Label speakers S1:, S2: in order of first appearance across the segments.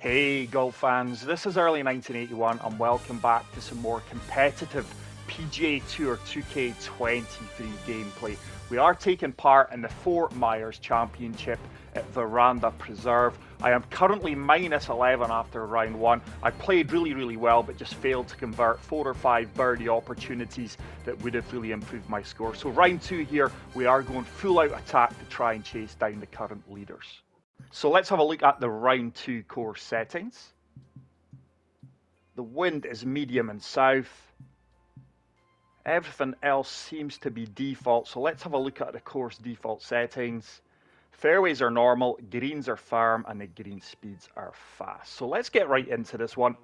S1: Hey golf fans, this is early 1981 and welcome back to some more competitive PGA Tour 2K23 gameplay. We are taking part in the Fort Myers Championship at Veranda Preserve. I am currently minus 11 after round one. I played really well but just failed to convert 4 or 5 birdie opportunities that would have really improved my score. So round two here, we are going full out attack to try and chase down the current leaders. So let's have a look at the round two course settings. The wind is medium and south. Everything else seems to be default, so let's have a look at the course default settings. Fairways are normal, greens are firm, and the green speeds are fast. So let's get right into this one.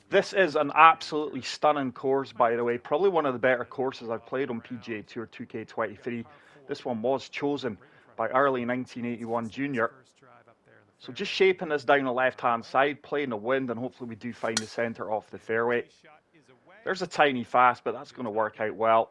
S1: This is an absolutely stunning course, by the way. Probably one of the better courses I've played on PGA Tour 2K23. This one was chosen by early 1981 Junior. So just shaping this down the left-hand side, playing the wind, and hopefully we do find the centre off the fairway. There's a tiny fast, but that's going to work out well.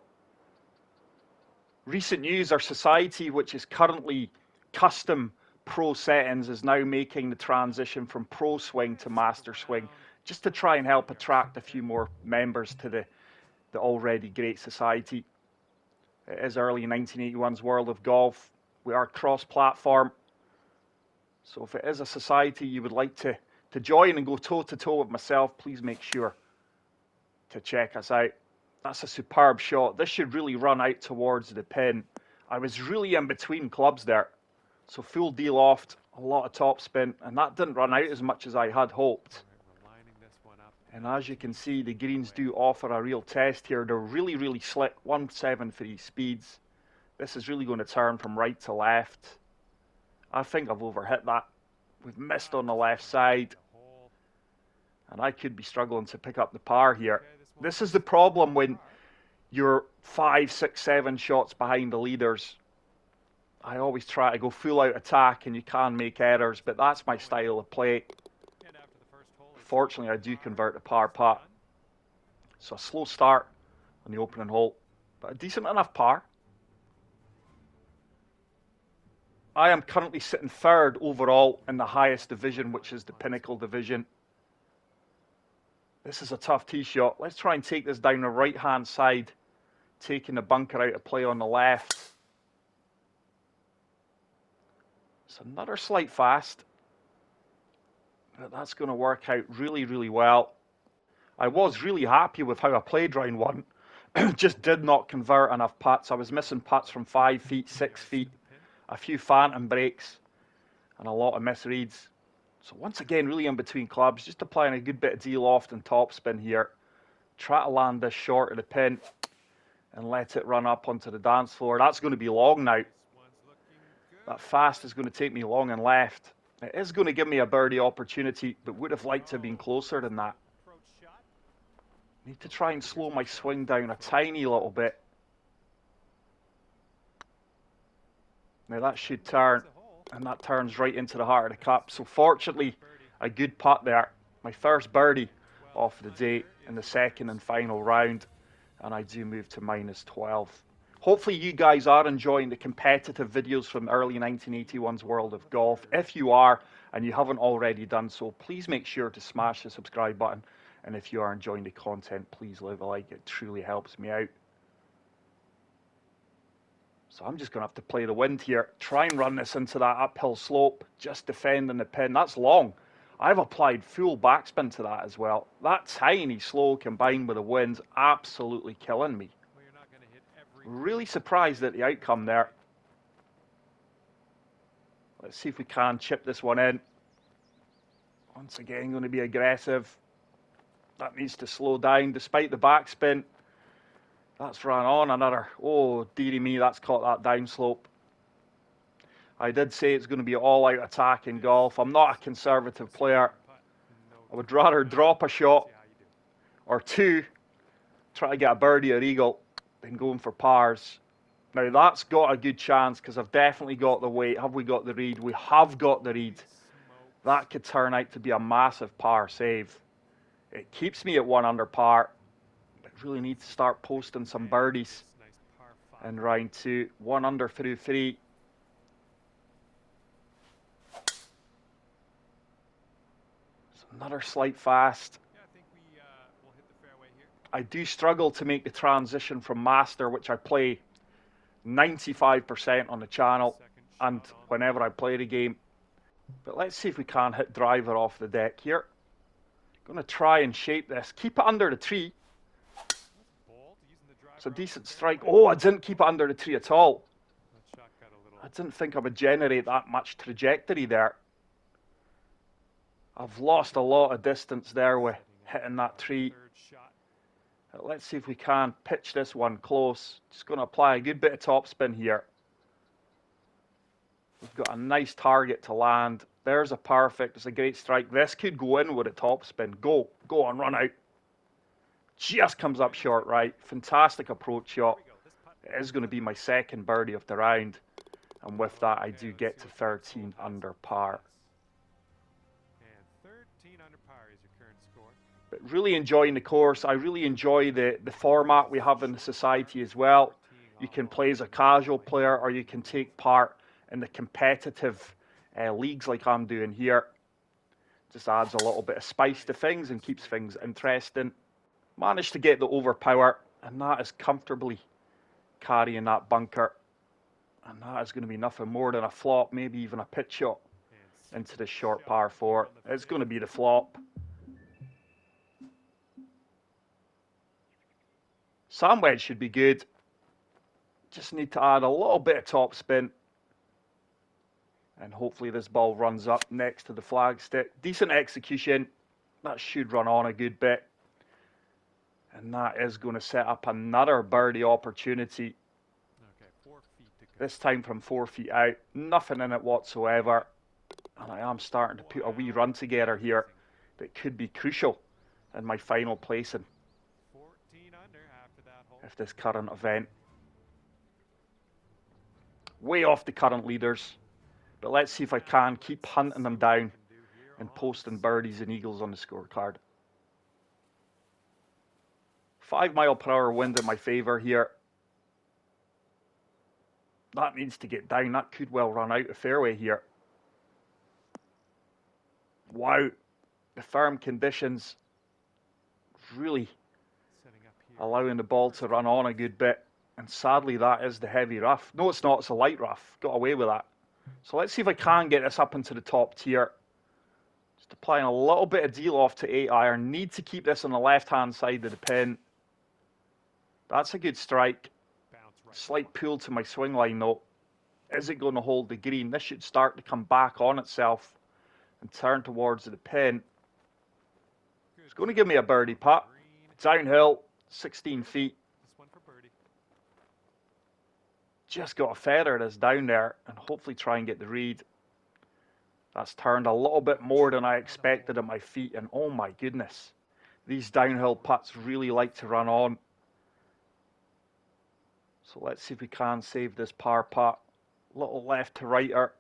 S1: Recent news, our society, which is currently custom pro settings, is now making the transition from pro swing to master swing, just to try and help attract a few more members to the already great society. It is early 1981's world of golf. We are cross-platform. So if it is a society you would like to join and go toe-to-toe with myself, please make sure to check us out. That's a superb shot. This should really run out towards the pin. I was really in between clubs there. So full D loft, a lot of topspin, and that didn't run out as much as I had hoped. And as you can see, the greens do offer a real test here. They're really slick, 173 speeds. This is really going to turn from right to left. I think I've overhit that. We've missed on the left side. And I could be struggling to pick up the par here. This is the problem when you're 5, 6, 7 shots behind the leaders. I always try to go full out attack and you can make errors, but that's my style of play. Fortunately, I do convert a par putt. So a slow start on the opening hole, but a decent enough par. I am currently sitting third overall in the highest division, which is the Pinnacle division. This is a tough tee shot. Let's try and take this down the right-hand side, taking the bunker out of play on the left. It's another slight fast, but that's going to work out really well. I was really happy with how I played round one. Just did not convert enough putts. I was missing putts from 5 feet, 6 feet. A few phantom breaks and a lot of misreads. So once again, really in between clubs, just applying a good bit of D-loft and topspin here. Try to land this short of the pin and let it run up onto the dance floor. That's going to be long now. That fast is going to take me long and left. It is going to give me a birdie opportunity, but would have liked to have been closer than that. Need to try and slow my swing down a tiny little bit. Now that should turn, and that turns right into the heart of the cup. So fortunately, a good putt there. My first birdie off the day in the second and final round, and I do move to minus 12. Hopefully you guys are enjoying the competitive videos from early 1981's world of golf. If you are, and you haven't already done so, please make sure to smash the subscribe button. And if you are enjoying the content, please leave a like. It truly helps me out. So I'm just going to have to play the wind here. Try and run this into that uphill slope. Just defending the pin. That's long. I've applied full backspin to that as well. That tiny slow combined with the wind's absolutely killing me. Really surprised at the outcome there. Let's see if we can chip this one in. Once again, going to be aggressive. That needs to slow down despite the backspin. That's run on another, oh dearie me, that's caught that downslope. I did say it's going to be all-out attack in golf. I'm not a conservative player. I would rather drop a shot or two, try to get a birdie or eagle, than going for pars. Now that's got a good chance because I've definitely got the weight. Have we got the read? We have got the read. That could turn out to be a massive par save. It keeps me at 1 under par. Really need to start posting some birdies in round two. 1 under through 3. Another slight fast. I do struggle to make the transition from master, which I play 95% on the channel and whenever I play the game. But let's see if we can hit driver off the deck here. Going to try and shape this. Keep it under the tree. It's a decent strike. Oh, I didn't keep it under the tree at all. I didn't think I would generate that much trajectory there. I've lost a lot of distance there with hitting that tree. Let's see if we can pitch this one close. Just going to apply a good bit of topspin here. We've got a nice target to land. There's a perfect. It's a great strike. This could go in with a topspin. Go on, run out. Just comes up short right. Fantastic approach shot. It is going to be my second birdie of the round. And with that, I do get to 13 under par. But really enjoying the course. I really enjoy the format we have in the society as well. You can play as a casual player or you can take part in the competitive leagues like I'm doing here. Just adds a little bit of spice to things and keeps things interesting. Managed to get the overpower, and that is comfortably carrying that bunker. And that is going to be nothing more than a flop, maybe even a pitch shot into the short par 4. It's going to be the flop. Sand wedge should be good. Just need to add a little bit of topspin. And hopefully this ball runs up next to the flagstick. Decent execution. That should run on a good bit. And that is going to set up another birdie opportunity. This time from 4 feet out. Nothing in it whatsoever. And I am starting to put a wee run together here that could be crucial in my final placing. If this current event. Way off the current leaders. But let's see if I can keep hunting them down and posting birdies and eagles on the scorecard. 5 mile per hour wind in my favour here. That needs to get down. That could well run out of fairway here. Wow. The firm conditions really allowing the ball to run on a good bit. And sadly, that is the heavy rough. No, it's not. It's a light rough. Got away with that. So let's see if I can get this up into the top tier. Just applying a little bit of deal off to 8 iron. Need to keep this on the left-hand side of the pin. That's a good strike. Slight pull to my swing line though. Is it going to hold the green? This should start to come back on itself and turn towards the pin. It's going to give me a birdie putt. Downhill, 16 feet. Just got to feather this down there and hopefully try and get the read. That's turned a little bit more than I expected at my feet, and oh my goodness, these downhill putts really like to run on. So let's see if we can save this par putt. Little left to righter,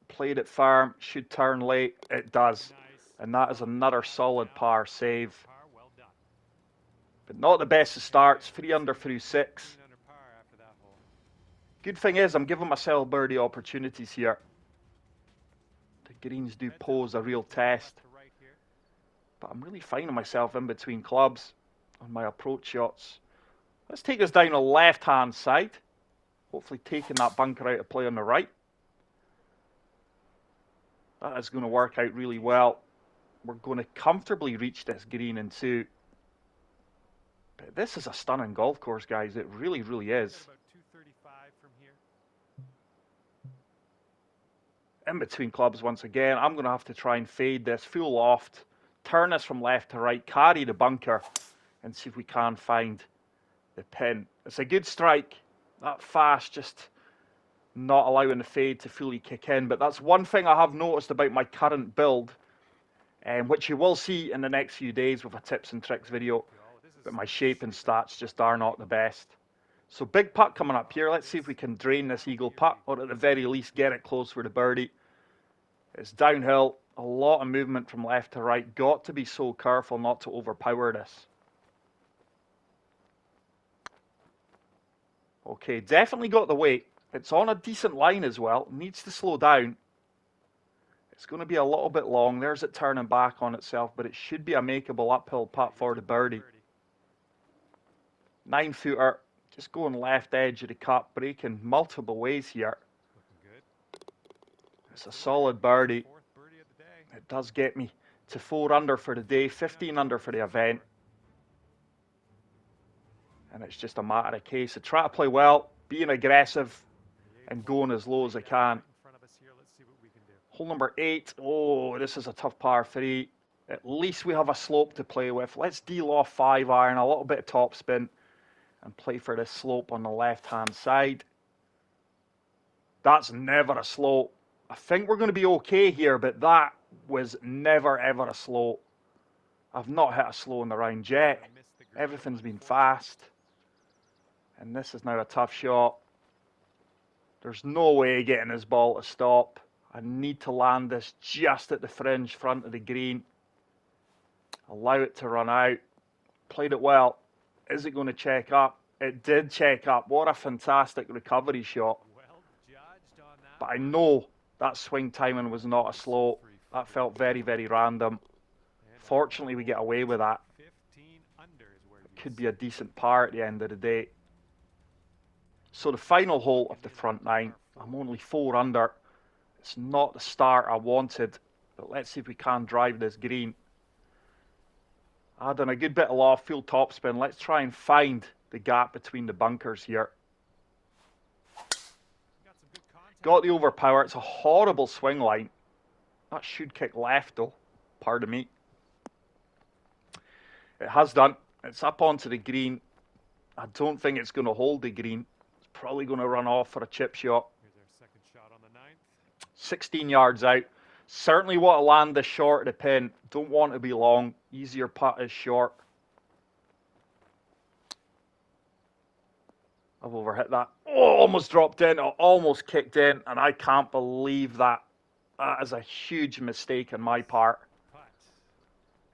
S1: played it firm, should turn late. It does, and that is another solid par save. But not the best of starts. 3 under through 6. Good thing is I'm giving myself birdie opportunities here. The greens do pose a real test. But I'm really finding myself in between clubs on my approach shots. Let's take this down the left-hand side. Hopefully taking that bunker out of play on the right. That is going to work out really well. We're going to comfortably reach this green in 2. But this is a stunning golf course, guys. It really, really is. In between clubs once again. I'm going to have to try and fade this full loft. Turn this from left to right. Carry the bunker. And see if we can find the pin. It's a good strike. That fast just not allowing the fade to fully kick in. But that's one thing I have noticed about my current build. Which you will see in the next few days with a tips and tricks video. But my shape and stats just are not the best. So big putt coming up here. Let's see if we can drain this eagle putt. Or at the very least get it close for the birdie. It's downhill. A lot of movement from left to right. Got to be so careful not to overpower this. Okay, definitely got the weight. It's on a decent line as well. Needs to slow down. It's going to be a little bit long. There's it turning back on itself, but it should be a makeable uphill putt for the birdie. 9-footer, just going left edge of the cup, breaking multiple ways here. It's a solid birdie. It does get me to 4 under for the day, 15 under for the event. And it's just a matter of case of trying to play well, being aggressive, and going as low as I can. Hole number 8. Oh, this is a tough par 3. At least we have a slope to play with. Let's deal off 5-iron, a little bit of topspin, and play for this slope on the left-hand side. That's never a slope. I think we're going to be okay here, but that was never, ever a slope. I've not hit a slow in the round yet. Everything's been fast. And this is now a tough shot. There's no way getting this ball to stop. I need to land this just at the fringe front of the green. Allow it to run out. Played it well. Is it going to check up? It did check up. What a fantastic recovery shot. But I know that swing timing was not a slow. That felt very, very random. Fortunately, we get away with that. It could be a decent par at the end of the day. So the final hole of the front 9. I'm only 4 under. It's not the start I wanted. But let's see if we can drive this green. I've done a good bit of loft, full topspin. Let's try and find the gap between the bunkers here. Got the overpower. It's a horrible swing line. That should kick left though. Pardon me. It has done. It's up onto the green. I don't think it's going to hold the green. It's probably going to run off for a chip shot.
S2: Here's our second shot on the 9th.
S1: 16 yards out. Certainly want to land this short of the pin. Don't want to be long. Easier putt is short. I've overhit that. Oh, almost dropped in. Almost kicked in. And I can't believe that. That is a huge mistake on my part.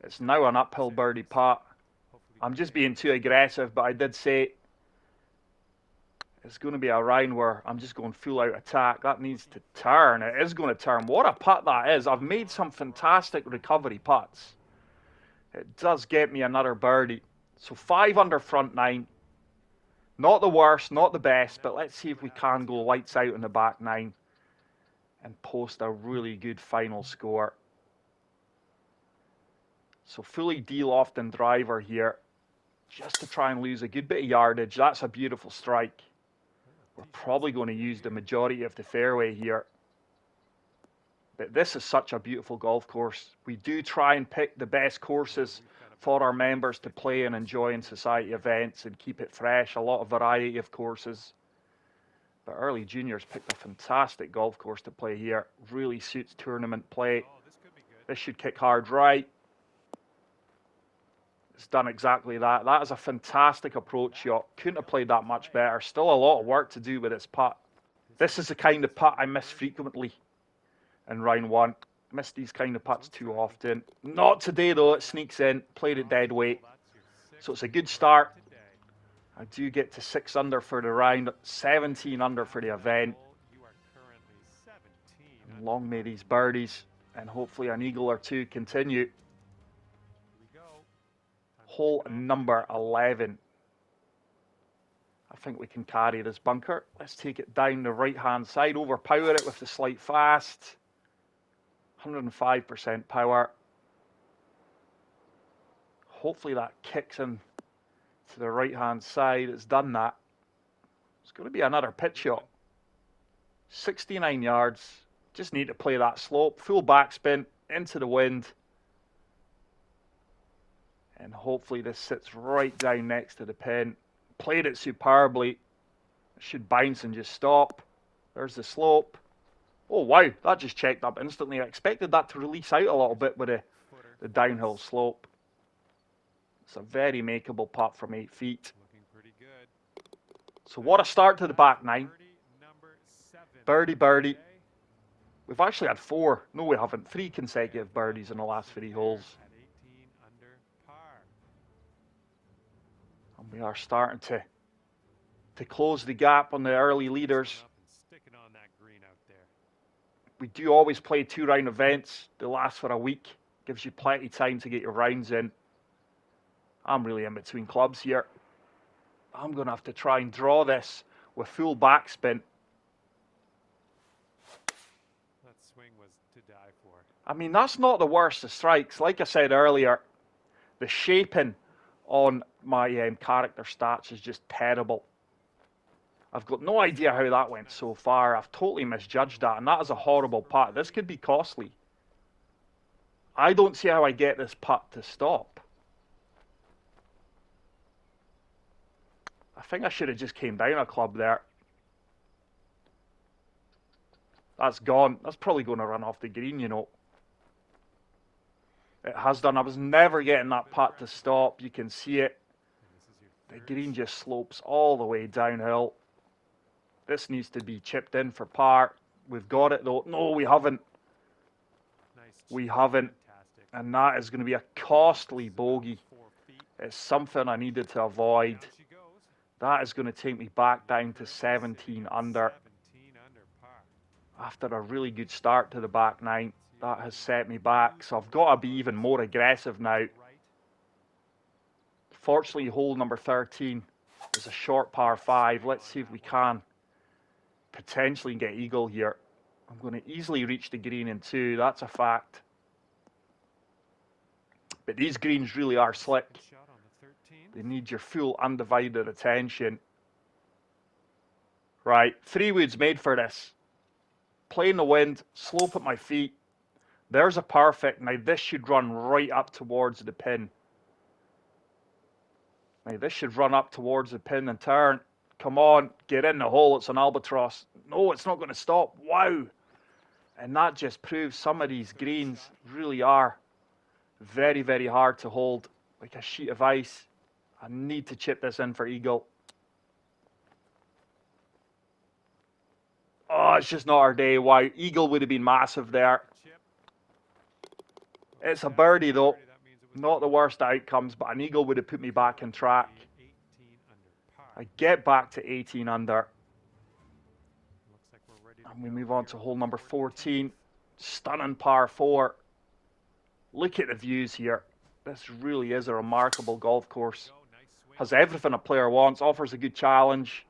S1: It's now an uphill birdie putt. I'm just being too aggressive, but I did say it's going to be a round where I'm just going full out attack. That needs to turn. It is going to turn. What a putt that is. I've made some fantastic recovery putts. It does get me another birdie. So 5 under front 9. Not the worst, not the best, but let's see if we can go lights out in the back 9 and post a really good final score. So fully de-loft and driver here, just to try and lose a good bit of yardage. That's a beautiful strike. We're probably going to use the majority of the fairway here. But this is such a beautiful golf course. We do try and pick the best courses for our members to play and enjoy in society events and keep it fresh. A lot of variety of courses. But Early Juniors picked a fantastic golf course to play here. Really suits tournament play. This should kick hard right. It's done exactly that. That is a fantastic approach shot. Couldn't have played that much better. Still a lot of work to do with its putt. This is the kind of putt I miss frequently in round 1. Miss these kind of putts too often. Not today though. It sneaks in. Played it dead weight. So it's a good start. I do get to 6 under for the round. 17 under for the event. And long may these birdies and hopefully an eagle or two continue. Hole number 11. I think we can carry this bunker. Let's take it down the right-hand side. Overpower it with the slight fast. 105% power. Hopefully that kicks in to the right-hand side. It's done that. It's going to be another pitch shot. 69 yards. Just need to play that slope. Full backspin into the wind. And hopefully this sits right down next to the pin. Played it superbly. It should bounce and just stop. There's the slope. Oh wow, that just checked up instantly. I expected that to release out a little bit with the downhill slope. It's a very makeable putt from 8 feet. So what a start to the back 9. Birdie, birdie. We've actually had 4. No, we haven't. 3 consecutive birdies in the last 3 holes. And we are starting to close the gap on the early leaders. We We do always play 2-round events. They last for a week. Gives you plenty of time to get your rounds in. I'm really in between clubs here. I'm going to have to try and draw this with full backspin.
S2: That swing was to die for.
S1: I mean, that's not the worst of strikes. Like I said earlier, the shaping on my character stats is just terrible. I've got no idea how that went so far. I've totally misjudged that, and that is a horrible putt. This could be costly. I don't see how I get this putt to stop. I think I should have just came down a club there. That's gone. That's probably going to run off the green, you know. It has done. I was never getting that putt to stop. You can see it. The green just slopes all the way downhill. This needs to be chipped in for par. We've got it though. No, we haven't. We haven't. And that is going to be a costly bogey. It's something I needed to avoid. That is going to take me back down to 17 under. After a really good start to the back nine, that has set me back. So I've got to be even more aggressive now. Fortunately, hole number 13 is a short par 5. Let's see if we can potentially get eagle here. I'm going to easily reach the green in 2. That's a fact. But these greens really are slick. They need your full undivided attention. Right, 3 woods made for this. Play in the wind, slope at my feet. There's a perfect. Now this should run right up towards the pin. Now this should run up towards the pin and turn. Come on, get in the hole. It's an albatross. No, it's not going to stop. Wow. And that just proves some of these greens really are very, very hard to hold. Like a sheet of ice. I need to chip this in for eagle. Oh, it's just not our day. Wow, eagle would have been massive there. It's a birdie though. Not the worst outcomes, but an eagle would have put me back on track. I get back to 18 under. And we move on to hole number 14. Stunning par 4. Look at the views here. This really is a remarkable golf course. Has everything a player wants. Offers a good challenge.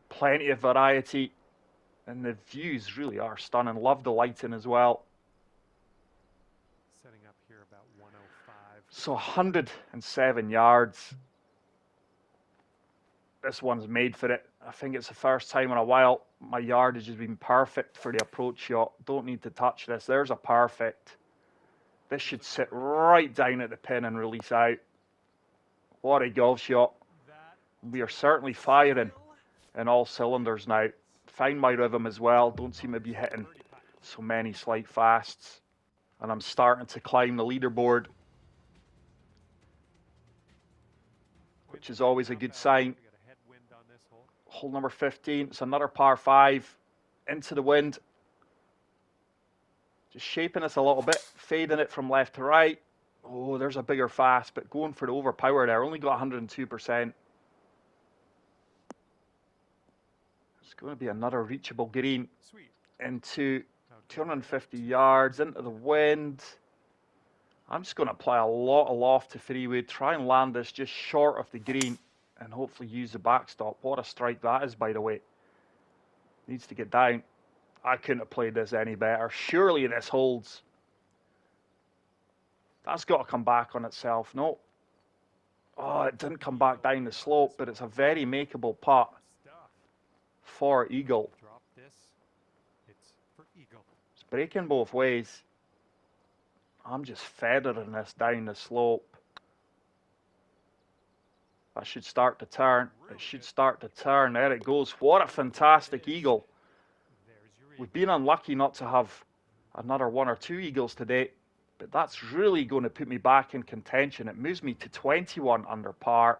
S1: Plenty of variety. And the views really are stunning. Love the lighting as well.
S2: Setting up here about 105.
S1: So 107 yards. This one's made for it. I think it's the first time in a while my yardage has been perfect for the approach shot. Don't need to touch this. There's a perfect. This should sit right down at the pin and release out. What a golf shot. We are certainly firing in all cylinders now. Find my rhythm as well. Don't seem to be hitting so many slight fasts. And I'm starting to climb the leaderboard, which is always a good sign. Hole number 15. It's another par 5. Into the wind. Just shaping this a little bit. Fading it from left to right. Oh, there's a bigger fast, but going for the overpower there. Only got 102%. It's going to be another reachable green into 250 yards into the wind. I'm just going to apply a lot of loft to 3-wood. Try and land this just short of the green and hopefully use the backstop. What a strike that is, by the way. Needs to get down. I couldn't have played this any better. Surely this holds. That's got to come back on itself. No. Oh, it didn't come back down the slope, but it's a very makeable putt for eagle.
S2: Drop this. It's for eagle.
S1: It's breaking both ways. I'm just feathering this down the slope. That should start to turn. It should start to turn. There it goes. What a fantastic eagle. We've been unlucky not to have another 1 or 2 eagles today, but that's really going to put me back in contention. It moves me to 21 under par.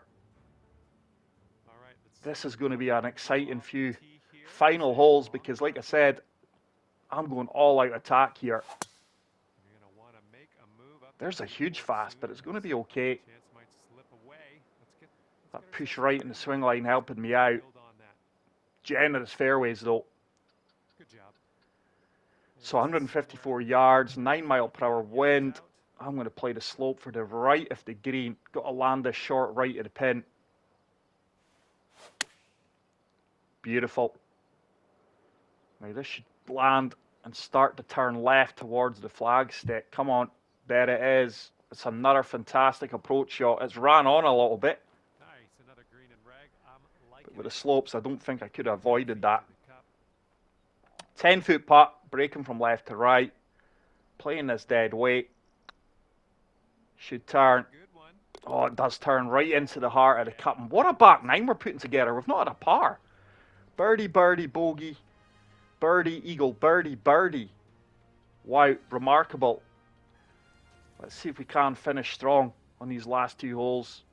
S1: This is going to be an exciting few final holes because, like I said, I'm going all out attack here. There's a huge fast, but it's going to be okay. That push right in the swing line helping me out. Generous fairways though. So 154 yards, 9 mile per hour wind. I'm going to play the slope for the right of the green. Got to land this short right of the pin. Beautiful. Now this should land and start to turn left towards the flag stick. Come on. There it is. It's another fantastic approach shot. It's ran on a little bit.
S2: Nice, another green and rag.
S1: But with the slopes, I don't think I could have avoided that. 10-foot putt, breaking from left to right. Playing this dead weight. Should turn. Oh, it does turn right into the heart of the cup. And what a back nine we're putting together. We've not had a par. Birdie, birdie, bogey. Birdie, eagle, birdie, birdie. Wow, remarkable. Let's see if we can finish strong on these last two holes.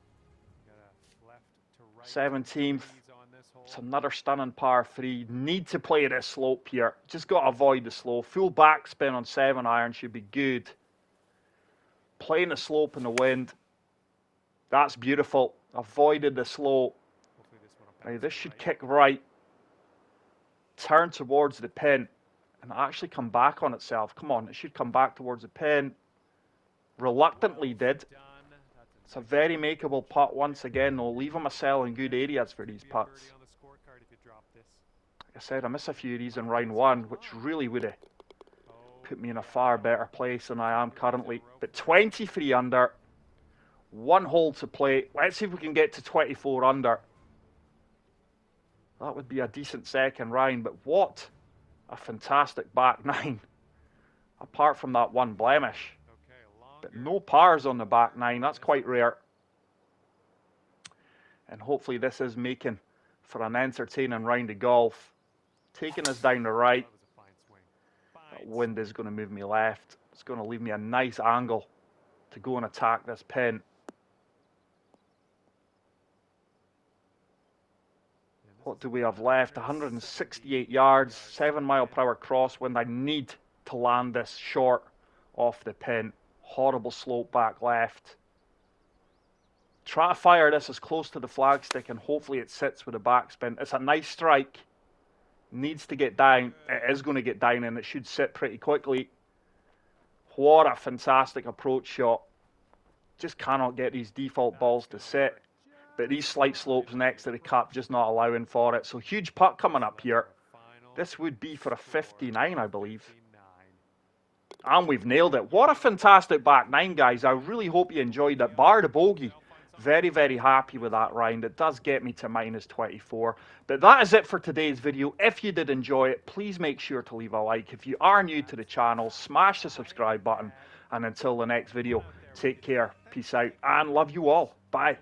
S1: 17th. It's another stunning par 3. Need to play this slope here. Just got to avoid the slope. Full backspin on 7-iron should be good. Playing the slope in the wind. That's beautiful. Avoided the slope. Now this should kick right. Turn towards the pin. And actually come back on itself. Come on, it should come back towards the pin. Reluctantly did. It's a very makeable putt once again. They'll leave him a cell in good areas for these putts. Like I said, I miss a few of these in round 1, which really would have put me in a far better place than I am currently. But 23 under. 1 hole to play. Let's see if we can get to 24 under. That would be a decent second round. But what a fantastic back 9. Apart from that one blemish. But no pars on the back 9. That's quite rare. And hopefully this is making for an entertaining round of golf. Taking us down the right. That wind is going to move me left. It's going to leave me a nice angle to go and attack this pin. What do we have left? 168 yards, 7 mile per hour crosswind. I need to land this short off the pin. Horrible slope back left. Try to fire this as close to the flagstick and hopefully it sits with a backspin. It's a nice strike. Needs to get down. It is going to get down and it should sit pretty quickly. What a fantastic approach shot. Just cannot get these default balls to sit. But these slight slopes next to the cup just not allowing for it. So huge putt coming up here. This would be for a 59, I believe. And we've nailed it. What a fantastic back 9, guys. I really hope you enjoyed that. Bar the bogey. Very, very happy with that round. It does get me to minus 24. But that is it for today's video. If you did enjoy it, please make sure to leave a like. If you are new to the channel, smash the subscribe button. And until the next video, take care, peace out, and love you all. Bye.